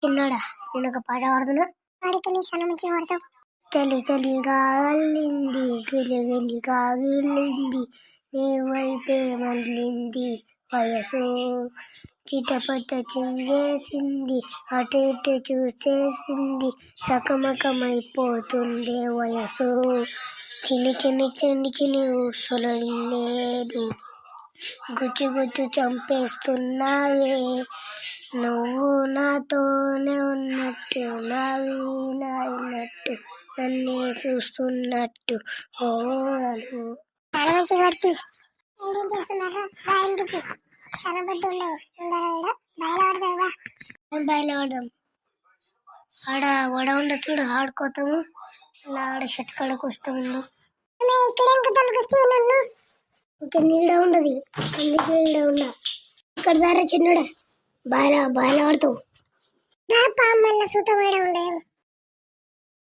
చిన్నోడా నేను ఒక పాట పాడుతున్నా. వాడికి నీ చాలా మంచిగా వాడతావు. చలి చలిగా అల్లింది గిలి గిలిగా గిల్లింది నీ వైపే మళ్ళింది వయసు చిటపట చింగేసింది అటు ఇటు చూసేసింది సకమకమైపోతుండే వయసు చిన్ని చిన్ని చిన్ని చిన్ని ఊసులు లేదు గుచ్చి గుచ్చి చంపేస్తున్నావే నువ్వు నాతోనే ఉన్నట్టు నావి నాయినట్టు నన్నే చూస్తున్నట్టు ఓ చాలా మంచిగా వాడికి. ఏంటేం చేస్తున్నారు రా ఇంటికి. చాలా పెద్ద ఉండాలి బయలుదేరదావా. బయలు ఆడదాం. ఆడ వడ ఉండదు చూడు ఆడుకోతాము. అలా ఆడ షర్ట్ కాడకు వస్తాము. ఇక్కడేం కుతాలకు వస్తే నన్ను ఇంకా నీడ ఉండదు అందుకే ఈడ ఉండ. ఇక్కడ దారా చిన్నడా బాగా ఆడతావు. పాప మళ్ళీ సూత వేడ ఉండదు.